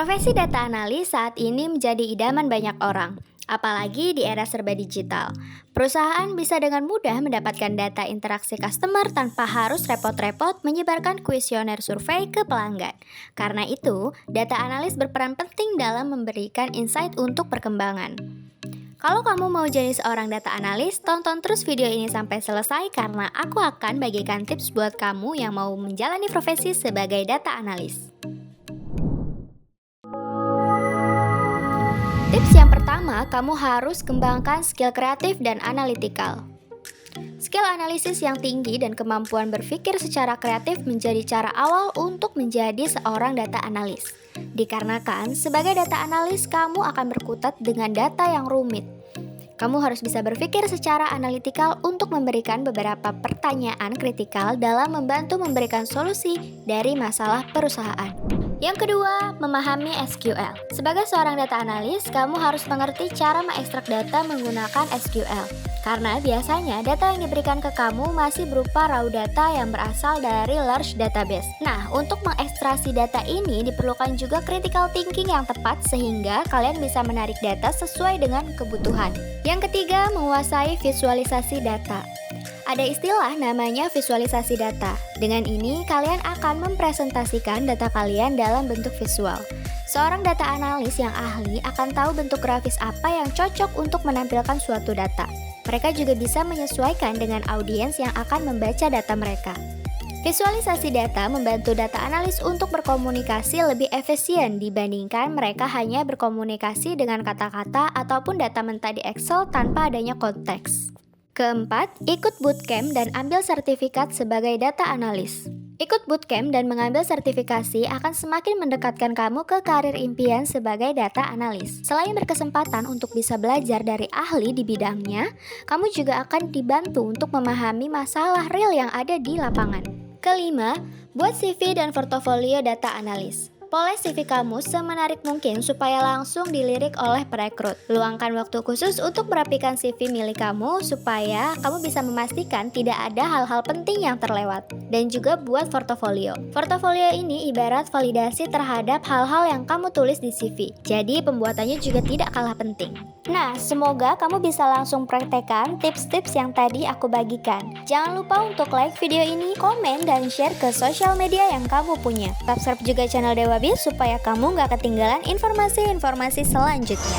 Profesi data analis saat ini menjadi idaman banyak orang, apalagi di era serba digital. Perusahaan bisa dengan mudah mendapatkan data interaksi customer tanpa harus repot-repot menyebarkan kuesioner survei ke pelanggan. Karena itu, data analis berperan penting dalam memberikan insight untuk perkembangan. Kalau kamu mau jadi seorang data analis, tonton terus video ini sampai selesai karena aku akan bagikan tips buat kamu yang mau menjalani profesi sebagai data analis. Tips yang pertama, kamu harus kembangkan skill kreatif dan analitikal. Skill analisis yang tinggi dan kemampuan berpikir secara kreatif menjadi cara awal untuk menjadi seorang data analis. Dikarenakan, sebagai data analis, kamu akan berkutat dengan data yang rumit. Kamu harus bisa berpikir secara analitikal untuk memberikan beberapa pertanyaan kritikal dalam membantu memberikan solusi dari masalah perusahaan. Yang kedua, memahami SQL. Sebagai seorang data analis, kamu harus mengerti cara mengekstrak data menggunakan SQL. Karena biasanya data yang diberikan ke kamu masih berupa raw data yang berasal dari large database. Nah, untuk mengekstraksi data ini diperlukan juga critical thinking yang tepat sehingga kalian bisa menarik data sesuai dengan kebutuhan. Yang ketiga, menguasai visualisasi data. Ada istilah namanya visualisasi data. Dengan ini, kalian akan mempresentasikan data kalian dalam bentuk visual. Seorang data analis yang ahli akan tahu bentuk grafis apa yang cocok untuk menampilkan suatu data. Mereka juga bisa menyesuaikan dengan audiens yang akan membaca data mereka. Visualisasi data membantu data analis untuk berkomunikasi lebih efisien dibandingkan mereka hanya berkomunikasi dengan kata-kata ataupun data mentah di Excel tanpa adanya konteks. Keempat, ikut bootcamp dan ambil sertifikat sebagai data analis. Ikut bootcamp dan mengambil sertifikasi akan semakin mendekatkan kamu ke karir impian sebagai data analis. Selain berkesempatan untuk bisa belajar dari ahli di bidangnya, kamu juga akan dibantu untuk memahami masalah real yang ada di lapangan. Kelima, buat CV dan portofolio data analis. Poles CV kamu semenarik mungkin supaya langsung dilirik oleh perekrut. Luangkan waktu khusus untuk merapikan CV milik kamu supaya kamu bisa memastikan tidak ada hal-hal penting yang terlewat. Dan juga buat portofolio. Portofolio ini ibarat validasi terhadap hal-hal yang kamu tulis di CV. Jadi pembuatannya juga tidak kalah penting. Nah, semoga kamu bisa langsung praktekkan tips-tips yang tadi aku bagikan. Jangan lupa untuk like video ini, komen, dan share ke sosial media yang kamu punya. Subscribe juga channel Dewa Biz supaya kamu gak ketinggalan informasi-informasi selanjutnya.